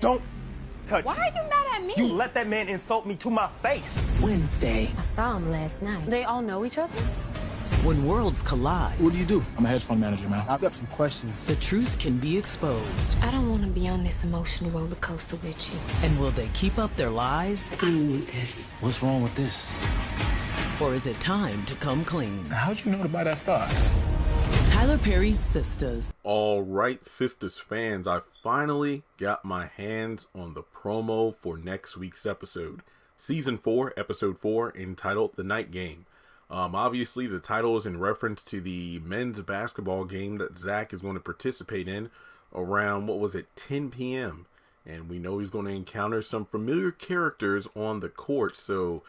Don't touch Why me. are you mad at me? You let that man insult me to my face. Wednesday, I saw him last night. They all know each other? when worlds collide, What do? I'm a hedge fund manager, man. I've got some questions. the truth can be exposed. I don't want to be on this emotional roller coaster with you. And will they keep up their lies? I don't want this. What's wrong with this? Or is it time to come clean? How'd you know to buy that stock? Tyler Perry's Sistas. All right, Sistas fans, I finally got my hands on the promo for next week's episode. Season 4, Episode 4, entitled The Night Game. Obviously, the title is in reference to the men's basketball game that Zach is going to participate in around, 10 p.m. And we know he's going to encounter some familiar characters on the court, so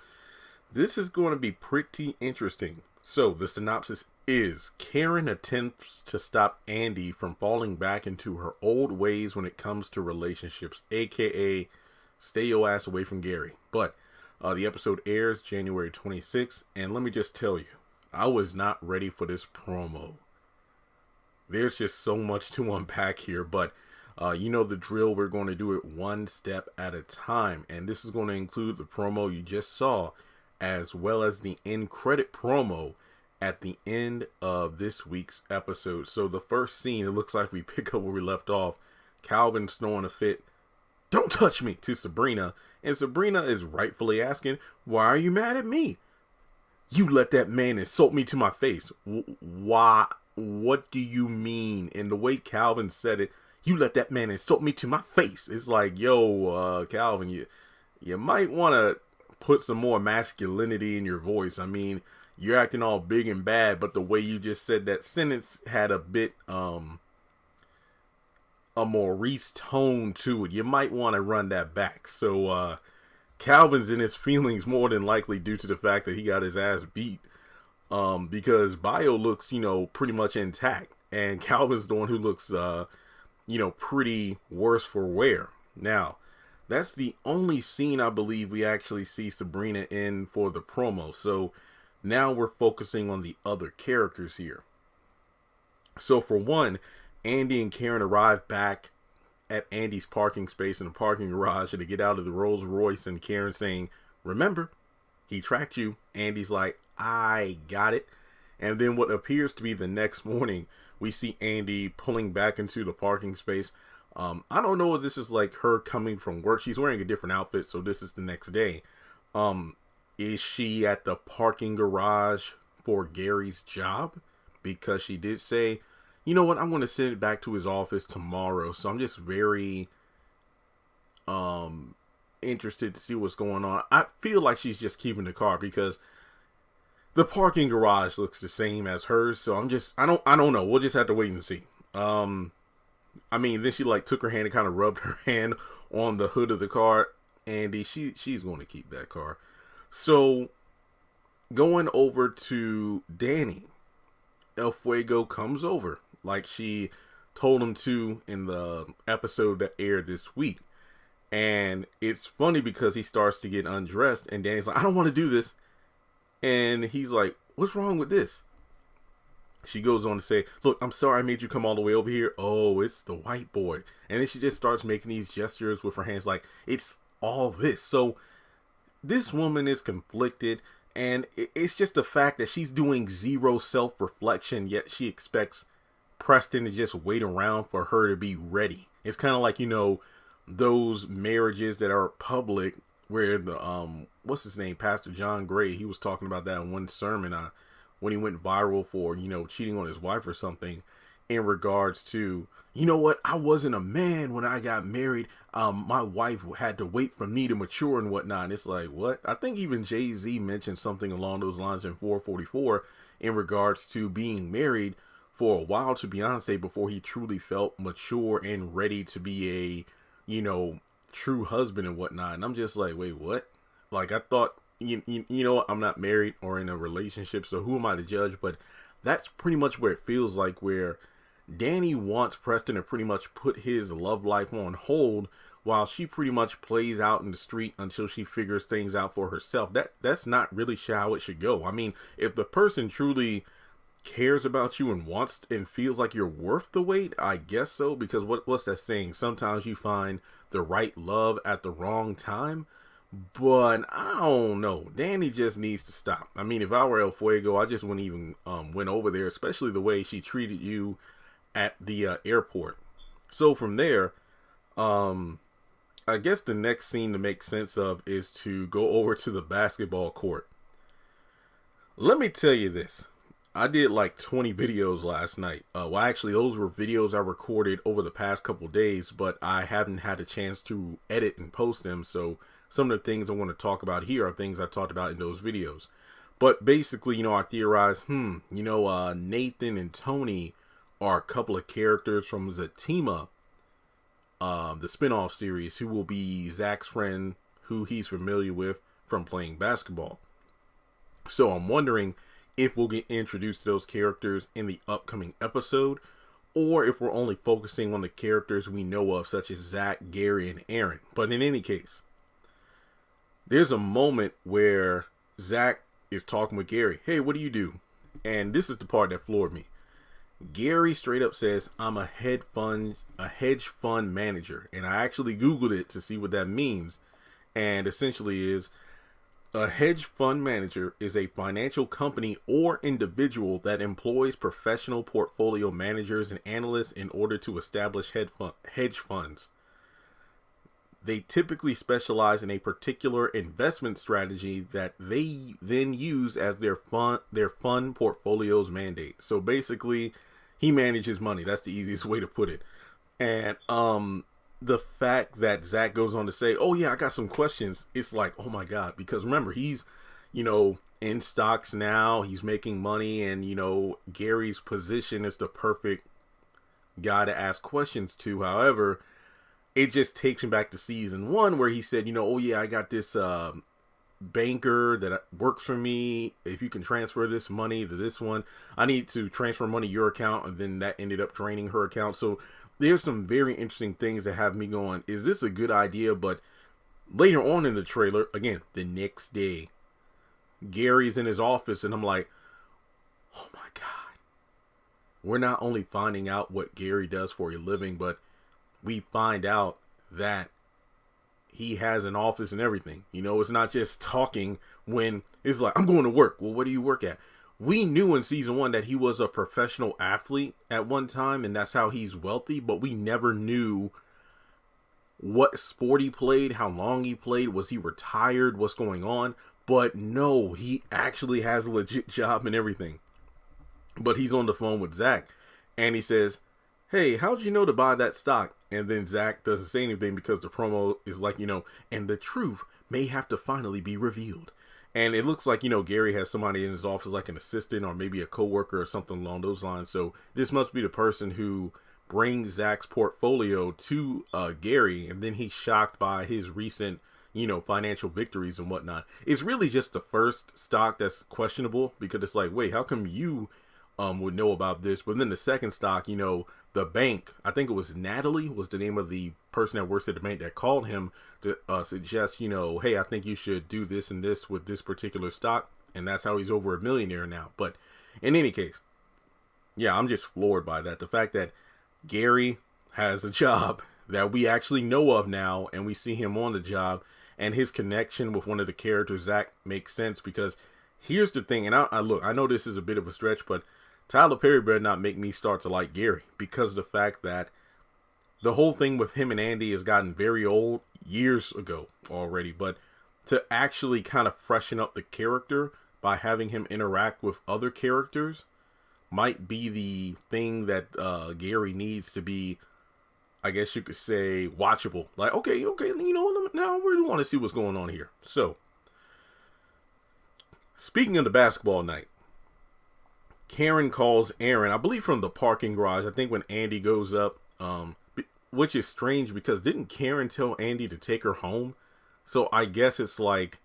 this is going to be pretty interesting. So, the synopsis is Karen attempts to stop Andy from falling back into her old ways when it comes to relationships, aka stay your ass away from Gary. But the episode airs January 26th, and let me just tell you, I was not ready for this promo. There's just so much to unpack here, but you know the drill. We're going to do it one step at a time, and this is going to include the promo you just saw, as well as the end credit promo at the end of this week's episode. So the first scene, it looks like we pick up where we left off. Calvin's throwing a fit, "Don't touch me," to Sabrina, and Sabrina is rightfully asking, "Why are you mad at me? You let that man insult me to my face. Why? What do you mean?" And the way Calvin said it, "You let that man insult me to my face." It's like, yo, Calvin, you might want to put some more masculinity in your voice. I mean, you're acting all big and bad, but the way you just said that sentence had a bit, a Maurice tone to it. You might want to run that back. So, Calvin's in his feelings more than likely due to the fact that he got his ass beat. Because Bio looks, pretty much intact. And Calvin's the one who looks, pretty worse for wear. Now, that's the only scene I believe we actually see Sabrina in for the promo. So, now we're focusing on the other characters here. So, for one, Andy and Karen arrive back at Andy's parking space in the parking garage and to get out of the Rolls Royce, and Karen saying, "Remember, he tracked you." Andy's like, "I got it." And then what appears to be the next morning, we see Andy pulling back into the parking space. I don't know if this is like her coming from work. She's wearing a different outfit, so this is the next day. Is she at the parking garage for Gary's job? Because she did say, "You know what, I'm going to send it back to his office tomorrow." So I'm just very interested to see what's going on. I feel like she's just keeping the car because the parking garage looks the same as hers. So I don't know. We'll just have to wait and see. I mean, then she took her hand and kind of rubbed her hand on the hood of the car. Andy, she's going to keep that car. So going over to Danny, El Fuego comes over like she told him to in the episode that aired this week. And it's funny because he starts to get undressed and Danny's like, "I don't want to do this." And he's like, "What's wrong with this?" She goes on to say, "Look, I'm sorry I made you come all the way over here. Oh, it's the white boy." And then she just starts making these gestures with her hands like, "It's all this." So this woman is conflicted. And it's just the fact that she's doing zero self-reflection, yet she expects Preston to just wait around for her to be ready. It's kind of like, those marriages that are public where the, what's his name? Pastor John Gray, he was talking about that in one sermon when he went viral for, cheating on his wife or something, in regards to, "You know what? I wasn't a man when I got married. My wife had to wait for me to mature and whatnot." And it's like, what? I think even Jay-Z mentioned something along those lines in 444 in regards to being married for a while to Beyonce before he truly felt mature and ready to be a, true husband and whatnot. And I'm just like, wait, what? Like, I thought, I'm not married or in a relationship, so who am I to judge? But that's pretty much where it feels like, where Danny wants Preston to pretty much put his love life on hold while she pretty much plays out in the street until she figures things out for herself. That's not really how it should go. I mean, if the person truly cares about you and wants and feels like you're worth the wait, I guess so. Because what's that saying? Sometimes you find the right love at the wrong time. But I don't know. Danny just needs to stop. I mean, if I were El Fuego, I just wouldn't even went over there, especially the way she treated you at the airport. So from there, I guess the next scene to make sense of is to go over to the basketball court. Let me tell you this. I did like 20 videos last night. Well, actually, those were videos I recorded over the past couple days, but I haven't had a chance to edit and post them. So some of the things I want to talk about here are things I talked about in those videos. But basically, I theorized, Nathan and Tony are a couple of characters from Zatima, the spinoff series, who will be Zach's friend, who he's familiar with from playing basketball. So I'm wondering if we'll get introduced to those characters in the upcoming episode, or if we're only focusing on the characters we know of, such as Zach, Gary, and Aaron. But in any case, there's a moment where Zach is talking with Gary. Hey, what do you do? And this is the part that floored me. Gary straight up says, I'm a hedge fund manager. And I actually Googled it to see what that means. And essentially is, a hedge fund manager is a financial company or individual that employs professional portfolio managers and analysts in order to establish hedge funds. They typically specialize in a particular investment strategy that they then use as their fund portfolio's mandate. So basically, he manages money. That's the easiest way to put it. And the fact that Zach goes on to say, oh yeah, I got some questions. It's like, oh my God, because remember, he's, in stocks now, he's making money, and, Gary's position is the perfect guy to ask questions to. However, it just takes him back to season 1 where he said, oh yeah, I got this banker that works for me. If you can transfer this money to this one, I need to transfer money to your account. And then that ended up draining her account. So there's some very interesting things that have me going, is this a good idea? But later on in the trailer, again, the next day, Gary's in his office and I'm like, oh my God. We're not only finding out what Gary does for a living, but we find out that he has an office and everything. It's not just talking when it's like, I'm going to work. Well, what do you work at? We knew in season 1 that he was a professional athlete at one time, and that's how he's wealthy, but we never knew what sport he played, how long he played, was he retired, what's going on. But no, he actually has a legit job and everything. But he's on the phone with Zach, and he says, hey, how'd you know to buy that stock? And then Zach doesn't say anything because the promo is like, and the truth may have to finally be revealed. And it looks like, Gary has somebody in his office, like an assistant or maybe a coworker or something along those lines. So this must be the person who brings Zach's portfolio to Gary. And then he's shocked by his recent, financial victories and whatnot. It's really just the first stock that's questionable, because it's like, wait, how come you would know about this? But then the second stock, the bank, I think it was Natalie was the name of the person that works at the bank that called him to suggest, hey, I think you should do this and this with this particular stock. And that's how he's over a millionaire now. But in any case, yeah, I'm just floored by that. The fact that Gary has a job that we actually know of now, and we see him on the job, and his connection with one of the characters, Zach, makes sense. Because here's the thing, and I look, I know this is a bit of a stretch, but Tyler Perry better not make me start to like Gary, because of the fact that the whole thing with him and Andy has gotten very old years ago already. But to actually kind of freshen up the character by having him interact with other characters might be the thing that Gary needs to be, I guess you could say, watchable. Like, okay, now I really want to see what's going on here. So, speaking of the basketball night, Karen calls Aaron, I believe from the parking garage. I think when Andy goes up, which is strange because didn't Karen tell Andy to take her home? So I guess it's like,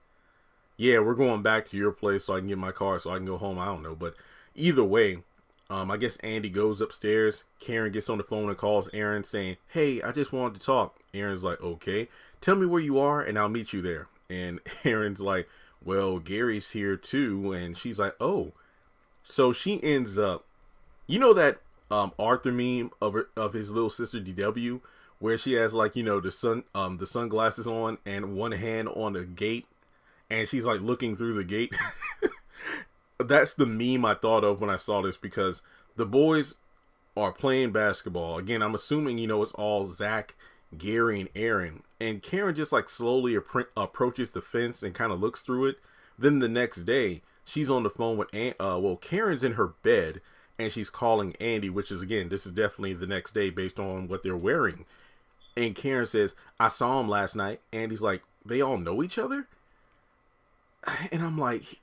yeah, we're going back to your place so I can get my car so I can go home. I don't know. But either way, I guess Andy goes upstairs. Karen gets on the phone and calls Aaron saying, hey, I just wanted to talk. Aaron's like, okay, tell me where you are and I'll meet you there. And Aaron's like, well, Gary's here too. And she's like, oh. So she ends up, that Arthur meme of his little sister DW, where she has like, the sunglasses on and one hand on the gate, and she's like looking through the gate. That's the meme I thought of when I saw this, because the boys are playing basketball. Again, I'm assuming, it's all Zach, Gary, and Aaron. And Karen just like slowly approaches the fence and kind of looks through it. Then the next day, she's on the phone with Karen's in her bed, and she's calling Andy, which is, again, this is definitely the next day based on what they're wearing. And Karen says, I saw him last night. Andy's like, they all know each other? And I'm like,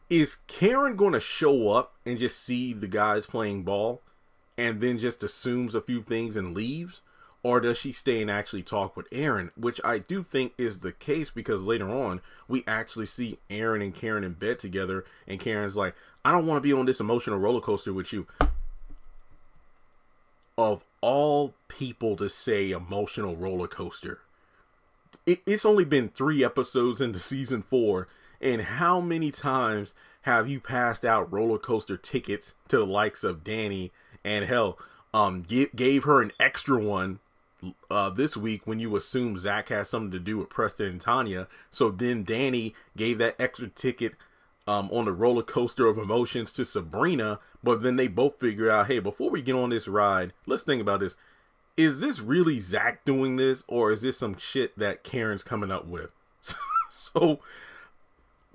is Karen going to show up and just see the guys playing ball and then just assumes a few things and leaves? Or does she stay and actually talk with Aaron? Which I do think is the case, because later on we actually see Aaron and Karen in bed together, and Karen's like, I don't want to be on this emotional roller coaster with you. Of all people to say emotional roller coaster, it's only been 3 episodes into season 4, and how many times have you passed out roller coaster tickets to the likes of Danny, and hell, gave her an extra one this week when you assume Zach has something to do with Preston and Tanya. So then Danny gave that extra ticket on the roller coaster of emotions to Sabrina, but then they both figure out, hey, before we get on this ride, let's think about this. Is this really Zach doing this, or is this some shit that Karen's coming up with? So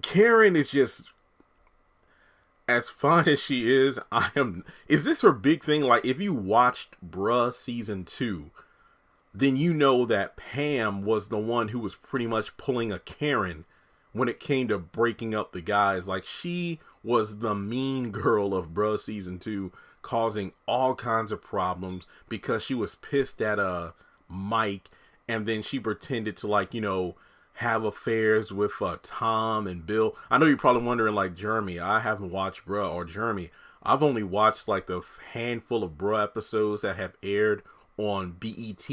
Karen is just, as fun as she is, is this her big thing? Like, if you watched Bruh season 2, then you know that Pam was the one who was pretty much pulling a Karen when it came to breaking up the guys. Like, she was the mean girl of Bruh season 2, causing all kinds of problems because she was pissed at Mike, and then she pretended to, like, have affairs with Tom and Bill. I know you're probably wondering, like, Jeremy, I haven't watched Bruh, or Jeremy, I've only watched like the handful of Bruh episodes that have aired on BET,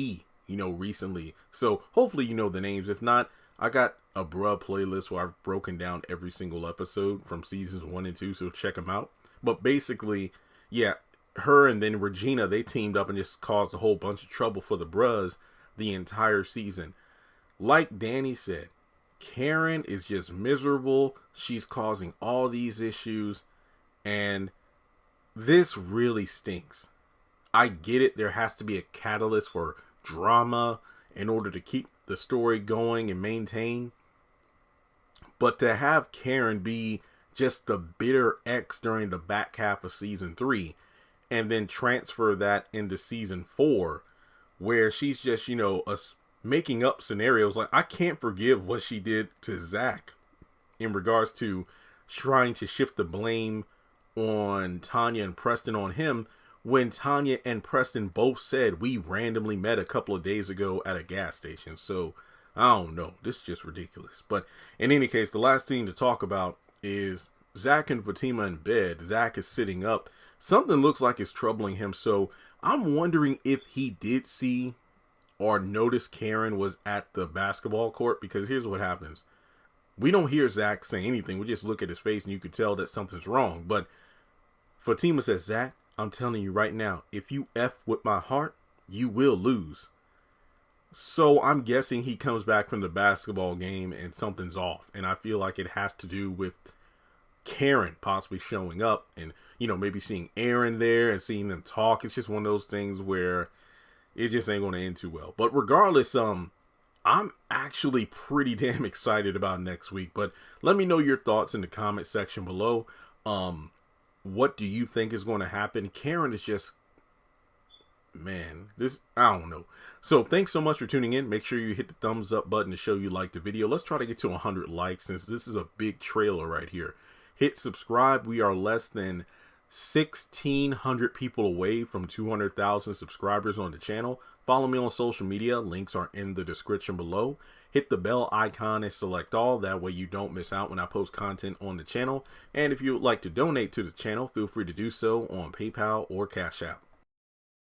recently. So hopefully you know the names. If not, I got a Bruh playlist where I've broken down every single episode from seasons 1 and 2, so check them out. But basically, yeah, her and then Regina, they teamed up and just caused a whole bunch of trouble for the Bruhs the entire season. Like Danny said, Karen is just miserable. She's causing all these issues, and this really stinks. I get it. There has to be a catalyst for drama in order to keep the story going and maintain. But to have Karen be just the bitter ex during the back half of season 3, and then transfer that into season 4, where she's just, making up scenarios. Like, I can't forgive what she did to Zach in regards to trying to shift the blame on Tanya and Preston on him, when Tanya and Preston both said we randomly met a couple of days ago at a gas station. So I don't know, this is just ridiculous. But in any case, the last thing to talk about is Zach and Fatima in bed. Zach is sitting up. Something looks like it's troubling him, so I'm wondering if he did see or notice Karen was at the basketball court, because here's what happens. We don't hear Zach say anything. We just look at his face and you could tell that something's wrong. But Fatima says, Zach, I'm telling you right now, if you F with my heart, you will lose. So I'm guessing he comes back from the basketball game and something's off. And I feel like it has to do with Karen possibly showing up and, maybe seeing Aaron there and seeing them talk. It's just one of those things where it just ain't going to end too well. But regardless, I'm actually pretty damn excited about next week. But let me know your thoughts in the comment section below. What do you think is going to happen? Karen is just, man, I don't know. So thanks so much for tuning in. Make sure you hit the thumbs up button to show you liked the video. Let's try to get to 100 likes, since this is a big trailer right here. Hit subscribe. We are less than 1,600 people away from 200,000 subscribers on the channel. Follow me on social media. Links are in the description below. Hit the bell icon and select all. That way you don't miss out when I post content on the channel. And if you would like to donate to the channel, feel free to do so on PayPal or Cash App.